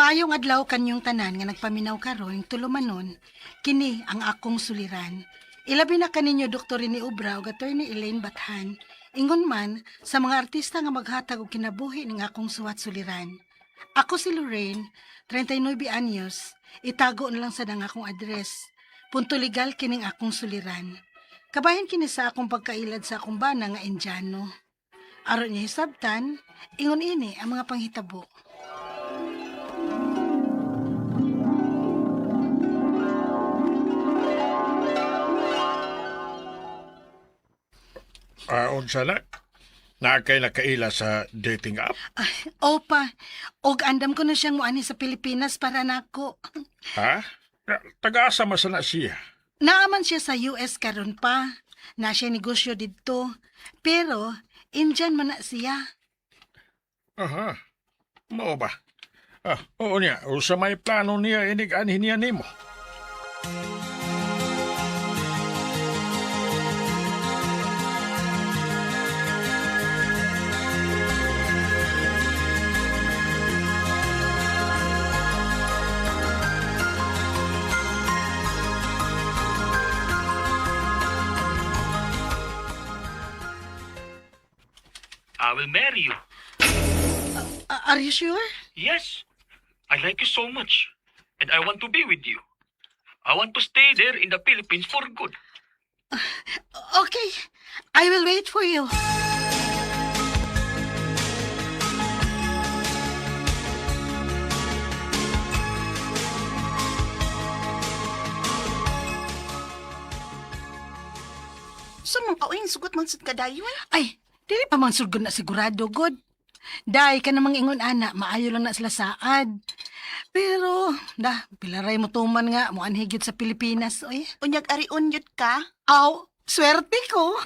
Maayong adlaw kanyong tanan nga nagpaminaw karon tulumanon, kini ang akong suliran. Ilabi na kaninyo Dr. ni Ubra ug Attorney Elaine Bathan, ingon man sa mga artista nga maghatag og kinabuhi ning akong suwat suliran. Ako si Lorraine, 39 anyos, itago na lang sa dang akong address. Punto legal kining akong suliran. Kabahin kini sa akong pagkailad sa akong bana nga Indiano. Aron niya hisabtan, ingon ini ang mga panghitabo. Unsa na? Nakay nakaila sa dating app? Ay, opa, og andam ko na siyang muani sa Pilipinas para nako. Ha? Taga-asa masa na siya? Naaman siya sa US karon pa. Na siya negosyo didto. Pero, Indian man na siya. Aha. Mao ba? Oo niya. O sa may plano niya inig-anhin niya nimo. I will marry you. Are you sure? Yes, I like you so much. And I want to be with you. I want to stay there in the Philippines for good. Okay, I will wait for you. Sa mga kauing sugot man sa kadayon? Ay, dili pa man sugod na sigurado, God. Day ka namang ingon ana, maayo lang na sila saad. Pero, pilaray mo tuman nga, mo anhigyod sa Pilipinas, oy. Unyag ariun yun ka? Aw, swerte ko.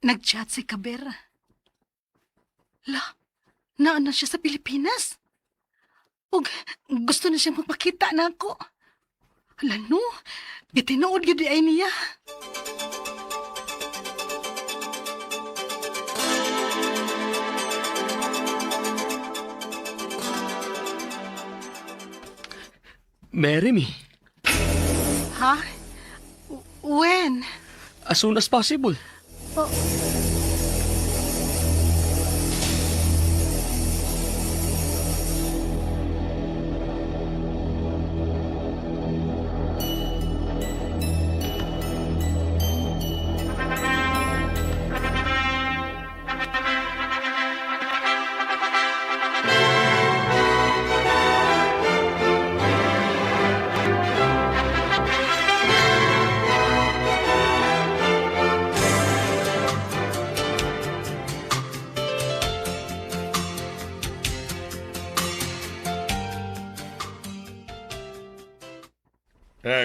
Nag-chat si Kaber. Naan na siya sa Pilipinas. Ug gusto na siyang magpakita na ako. Hala no, bitinood yun ay niya. Marry me. Ha? When? As soon as possible.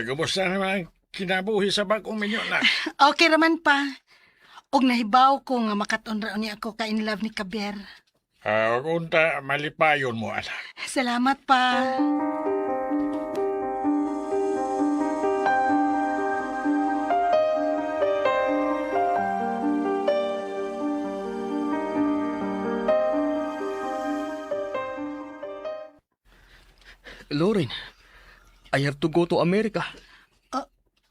Kumusta naman kinabuhi sa bagong minyo na? Okay raman pa. Og nahibaw ko nga makatunra niya ako ka in love ni Kaber. Unta malipayon mo, anak. Salamat pa. Lauren, I have to go to America.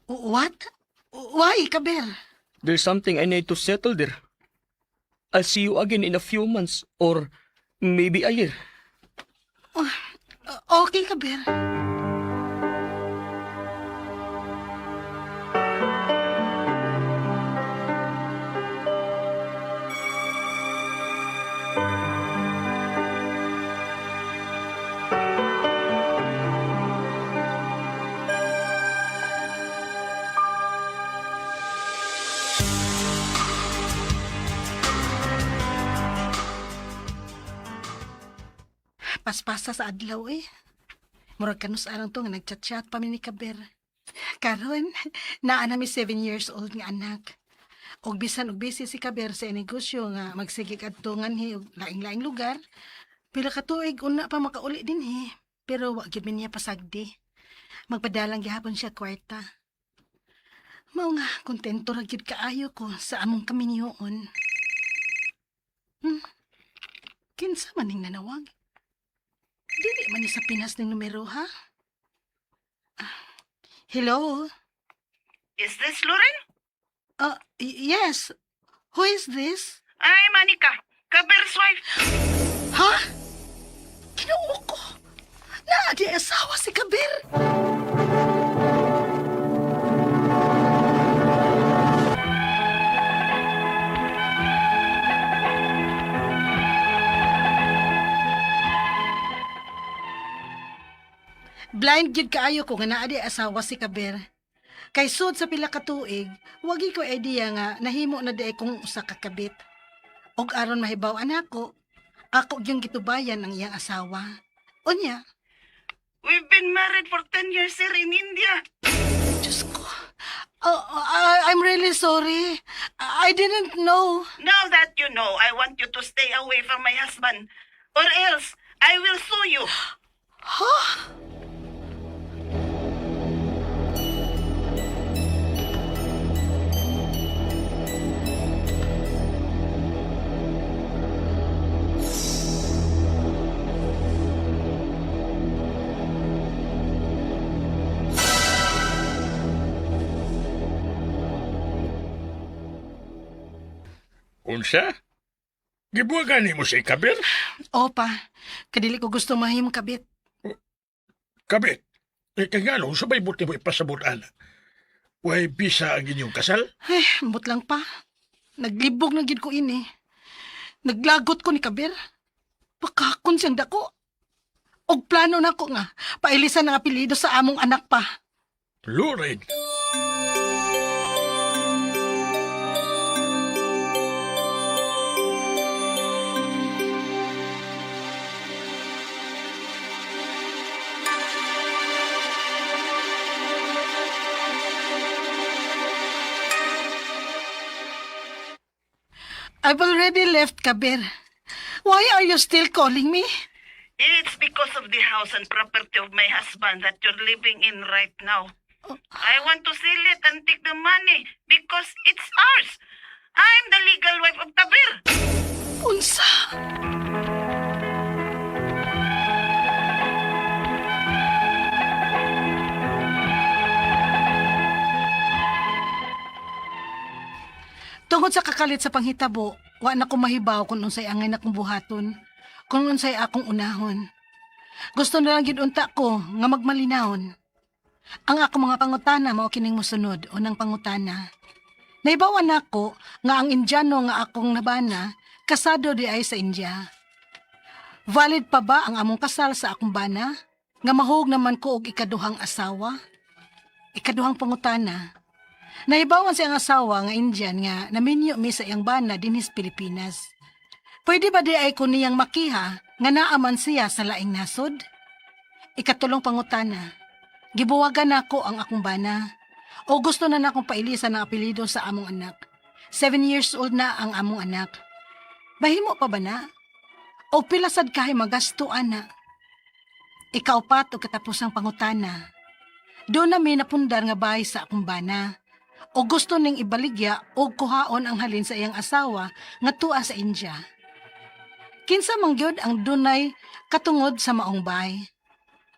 What? Why, Kaber? There's something I need to settle there. I'll see you again in a few months or maybe a year. Okay, Kaber. Paspasa sa adlaw eh. Murag kanus arang to nga nagchat-chat pa mi ni Kaber. Karon, naa nami 7 years old nga anak. Og bisan og busy si Kaber sa negosyo nga magsige kadto nganhi og laing-laing lugar. Pila ka tuig una pa makauli din pero wa gyud man niya pasagdi. Magpadalang gihapon siya kwarta. Mao nga kontento ra gyud kaayo ko sa among kaminyoon. Kinsa man ning nanawag? Dili man ni sa Pinas ning numero ha? Hello? Is this Loren? Yes. Who is this? Ay, Manika. Kaber's wife. Ha? Kinuo ko. Di asawa si Kabir. Blind gyud kaayo ko nga naa di asawa si Kabir. Kay sud sa pila ka tuig, wagi ko idea nga nahimo na di kong usa ka kabit. Og aron mahibaw anako, ako yung gitubayan ang iyang asawa. Unya, We've been married for 10 years here in India. Diyos ko. I'm really sorry. I didn't know. Now that you know, I want you to stay away from my husband. Or else, I will sue you. Huh? Unsa? Gibuwagan mo si Kabir? Opa, kadili ko gusto mahim kabit. Kabit, kagano, sabay buti mo ipasabot ana. Way bisa ang inyong kasal? Ay, ambot lang pa. Naglibog na gid ko ini. Naglagot ko ni Kabir. Pakakon siyang dako. Og plano na ko nga, pailisan ang apelido sa among anak pa. Loren. I've already left Kabir. Why are you still calling me? It's because of the house and property of my husband that you're living in right now. I want to sell it and take the money because it's ours. I'm the legal wife of Kabir. Unsa? Tungod sa kakalit sa panghitabo, wa na ko mahibaw kung unsay angay na kong buhaton, kung unsay akong unahon. Gusto na lang gid unta ko nga magmalinawon. Ang ako mga pangutana mao kining mosunod unang pangutana. Naibawan nako nga ang Indiano nga akong nabana kasado di ay sa India. Valid pa ba ang among kasal sa akong bana? Nga mahug naman ko og ikaduhang asawa? Ikaduhang pangutana. Naibawan siyang asawa nga Indian nga naminyo mi sa iyang bana dinhis Pilipinas. Pwede ba di ay ko niyang makiha nga naaman siya sa laing nasod? Ikatulong pangutana. Gibuwagan nako ang akong bana. O gusto na nakong pailisan ang apelido sa among anak. 7 years old na ang among anak. Bahimo pa ba na? O pilasad kahay magastuan na? Ikaw pat o katapusang pangutana. Doon namin napundar nga bahay sa akong bana. O gusto ning ibaligya o kuhaon ang halin sa iyang asawa nga tua sa India. Kinsa man gyud ang dunay katungod sa maong bay?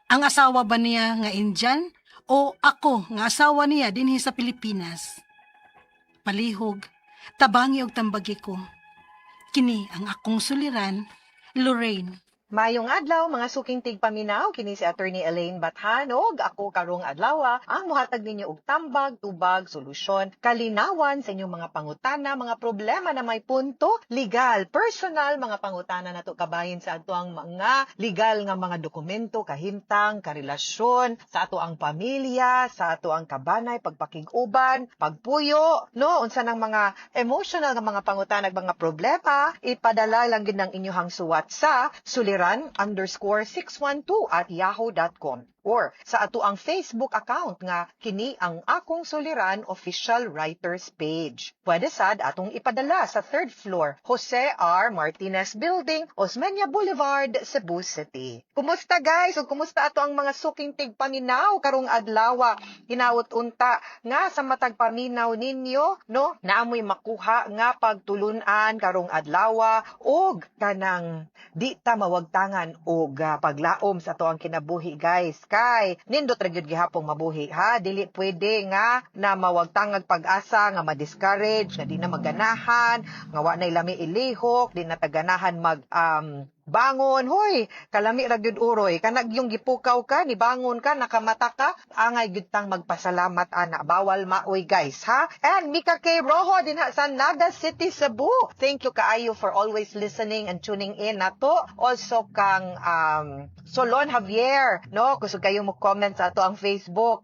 Ang asawa ba niya nga Indian o ako nga asawa niya dinhi sa Pilipinas? Palihog, tabangi og tambagi ko. Kini ang akong suliran, Lorraine. Mayong adlaw mga suking tigpaminaw kini si Attorney Elaine Bathanog, ako karong adlaw ang muhatag ninyo og tambag, tubag, solusyon, kalinawan sa inyong mga pangutana, mga problema na may punto, legal, personal, mga pangutana nato kabahin sa ato ang mga legal nga mga dokumento, kahimtang, karelasyon, sa ato ang pamilya, sa ato ang kabanay, pagpakig-uban, pagpuyo, no, unsa nang mga emotional nga mga pangutana, mga problema, ipadala lang gid ng inyong suwat sa suliran _612 @yahoo.com or sa ato ang Facebook account nga kini ang Akong Suliran Official Writers Page. Pwede sad atong ipadala sa 3rd floor, Jose R. Martinez Building, Osmeña Boulevard, Cebu City. Kumusta guys? O kumusta ato ang mga suking tigpaminaw karong adlaw? Hinawot unta nga sa matag paminaw ninyo, no? Naamoy makuha nga pagtulunan karong adlaw og kanang di ta mawagtangan og paglaom sa ato ang kinabuhi guys. Kay nindot ra gyud gihapon mabuhi ha, dili pwede nga na mawagtangag pag-asa nga ma-discourage, nga di na maganahan, nga wa nay lami ilihok, di na taganahan mag bangon, hoy, kalami ra gyud uroy, kanag yung gipukaw ka, ni bangon ka, nakamata ka, angay gyud tang magpasalamat ana, bawal maoy guys, ha? And Mika K. Rojo din sa Naga City, Cebu. Thank you kaayo for always listening and tuning in nato. Also kang Solon Javier, no? Kusog kayo mo comment sa ato ang Facebook.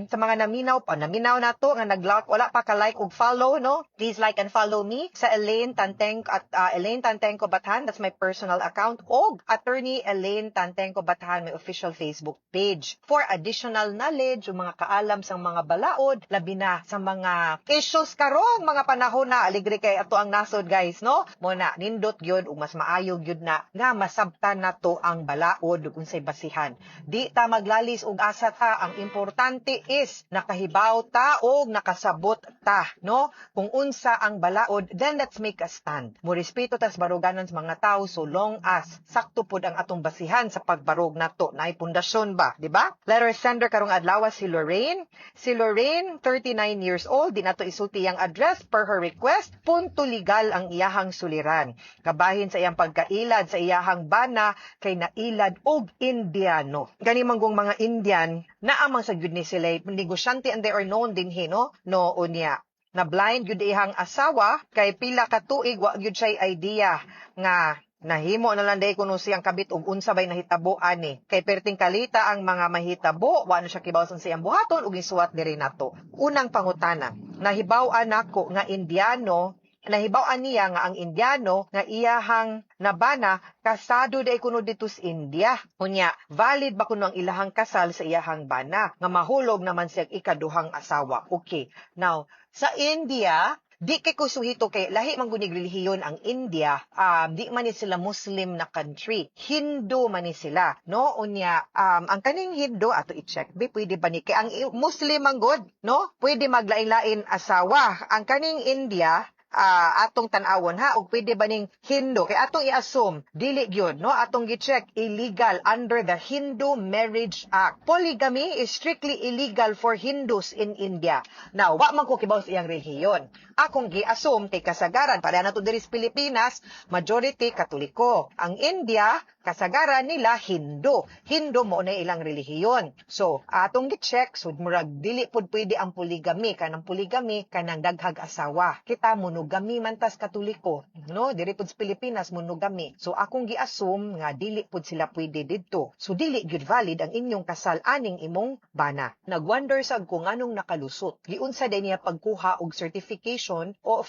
Sa mga naminaw nato nga nag-like, wala pa ka like ug follow, no? Please like and follow me sa Elaine Tantenco at Elaine Tantenco Bathan, that's my personal account, og Attorney Elaine Tantenco Bathan, may official Facebook page. For additional knowledge o mga kaalam sa mga balaod, labi na sa mga issues karong mga panahon na aligre kay ato ang nasod guys, no? Muna nindot gyud ug mas maayo gyud na nga masabtan nato ang balaod ug unsay basihan. Di ta maglalis og asa ta, ang importante is nakahibaw ta og nakasabot ta, no? Kung unsa ang balaod, then let's make a stand. Mo respeto tas baruganan sa mga tao so long as sakto pud ang atong basihan sa pagbarog nato, naay pundasyon ba, di ba? Letter sender karong adlaw si Lorraine. Si Lorraine, 39 years old, di nato isulti ang address per her request. Punto legal ang iyahang suliran. Kabahin sa iyang pagkailad sa iyahang bana kay nailad og Indiano. Gani manggong mga Indian na amang sa gyud ni sila negosyante and they are known din no unya na blind gyud ihang asawa kay pila ka tuig wa gyud siya idea nga nahimo na lang day kuno siyang kabit ug unsa bay nahitabo ani. Kay perting kalita ang mga mahitabo, wa na siya kibawson siyang buhaton ug isuwat diri nato. Unang pangutana, nahibaw-an nako nga Indiano, nahibaw-an niya nga ang Indiano nga iyahang nabana kasado day kuno dito sa India. Unya, valid ba kuno ang ilahang kasal sa iyahang bana nga mahulog naman siyang ikaduhang asawa. Okay. Now, sa India, di kay kusuhito kay lahi man gunig relihiyon ang India, di man ni sila Muslim na country, Hindu man ni sila, no? Unya ang kaning Hindu ato i-check be pwede ba ni kay ang Muslim man god, no? Pwede maglain-lain asawa. Ang kaning India atong tan-awon ha, ug pwede ba ning Hindu kay atong i-assume dili gyud, no? Atong gi-check illegal under the Hindu Marriage Act. Polygamy is strictly illegal for Hindus in India. Now, wa man ko kibaw sa iyang relihiyon. Akong gi-assume kay kasagaran para nato diri sa Pilipinas, majority Katoliko. Ang India kasagaran nila Hindu. Hindu mo na ilang relihiyon. So, atong gi-check sud murag dili pud pwede ang polygamy, kanang polygamy kanang daghag asawa. Kita monogamy man tas Katoliko, no? Diri pud sa Pilipinas monogamy. So akong gi-assume nga dili pud sila pwede didto. So dili gyud valid ang inyong kasal aning imong bana. Nagwonder sad ko nganong nakalusot. Giunsa day niya pagkuha og certification of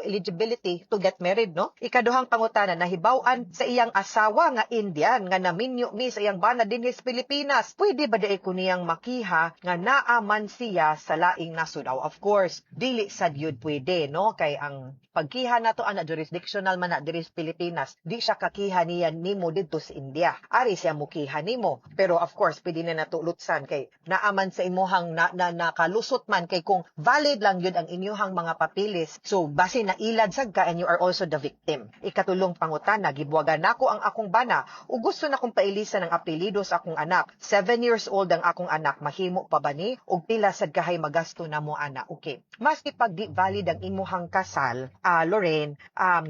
eligibility to get married, no? Ikaduhang pangutana, nahibaw-an sa iyang asawa nga Indian nga naminyo mi sa iyang bana dinhi sa Pilipinas. Pwede ba day ko niyang makiha nga naaman siya sa laing nasud? Of course, dili sad yun pwede, no? Kay ang pagkiha nato ana jurisdictional man na diri sa Pilipinas, di siya kakiha niya nimo didto sa India. Ari siya mukiha nimo. Pero of course, pwede na natulutsan kay naaman sa imuhang nakalusot man kay kung valid lang yun ang inyuhang mga papilis. So base na ilad sad ka and you are also the victim. Ikatulong pangutana, gibuwagan nako ang akong bana ug gusto na kong pailisan ang apelyido sa akong anak. 7 years old ang akong anak, mahimo pa ba ni ug pila sad kahay magasto na mo ana? Okay. Maski pag di valid ang imuhang kasal, Lorraine,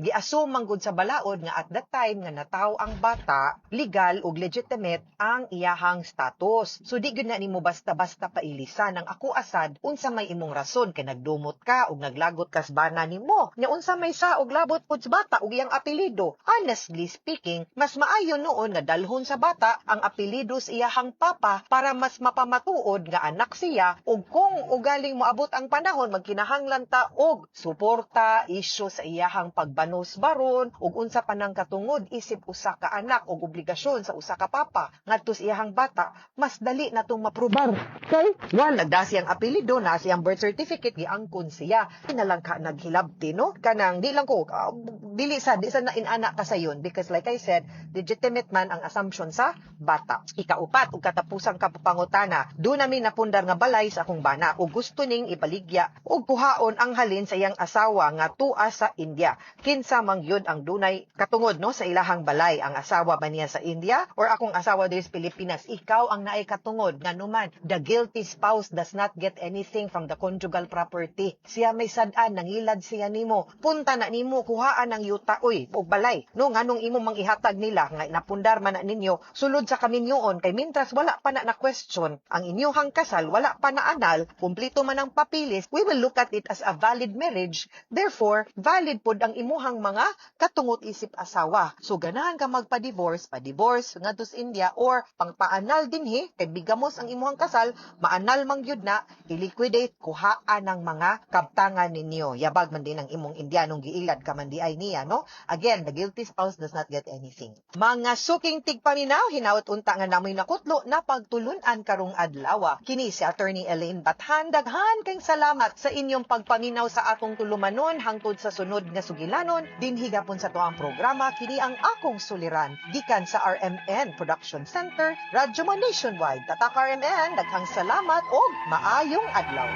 gi-assume man gud sa balaod nga at that time nga nataw ang bata, legal ug legitimate ang iyahang status. So di gyud na nimo basta-basta pailisan ang ako asad unsa may imong rason kay nagdumot ka ug naglagot kas bana nimo. Nya unsa may sa og labot pud sa bata ug iyang apelyido. Honestly speaking, mas maayo noon nga dalhon sa bata ang apelyido sa iyahang papa para mas mapamatuod nga anak siya ug kung ugaling moabot ang panahon magkinahanglan ta og suporta isyu sa iyahang pagbanos baron ug unsa pa nang katungod isip usa ka anak ug obligasyon sa usa ka papa ngadto sa iyahang bata mas dali na tong maprobar. Kay nagda siyang apelyido na siyang birth certificate giangkon siya. Inalang ka naghilabti no kanang di lang ko di sa na inana ka sayon because like I said legitimate man ang assumption sa bata. Ikaupat ug katapusang kapapangutana do namin napundar nga balay sa akong bana ug gusto ning ibaligya ug kuhaon ang halin sa iyang asawa nga tua sa India. Kinsa man gyud ang dunay katungod no sa ilahang balay, ang asawa ba niya sa India or akong asawa diri sa Pilipinas? Ikaw ang naay katungod nga numan the guilty spouse does not get anything from the conjugal property. Siya may sad-an nangilad siya nimo. Punta na nimo kuhaan ang yuta og balay. No nganong imo mang ihatag nila nga napundar man na ninyo sulod sa kaminyoon kay mintras wala pa na question ang inyong kasal, wala pa na anal, kumpleto man ang papilis, we will look at it as a valid marriage. Therefore, valid pod ang imuhang mga katungot isip asawa. So ganahan ka magpa-divorce, pa-divorce ngadto sa India or pangpaanal dinhi kay bigamos ang imuhang kasal, maanal man gyud na i-liquidate kuhaan ang mga kabtangan ninyo. Yabag man din ang imong Indianong giilad ka man di ay niya, no? Again, the guilty spouse does not get anything. Mga suking tigpaminaw, hinaut unta nga namoy nakutlo na pagtulunan karong adlaw. Kini si Attorney Elaine Bathan. Daghan kayong salamat sa inyong pagpaminaw sa akong tulumanon hangtod sa sunod nga sugilanon. Dinhi gapon sa tuang programa kini ang akong suliran gikan sa RMN Production Center, Radyo Man Nationwide. Tatak RMN, daghang salamat og maayong adlaw.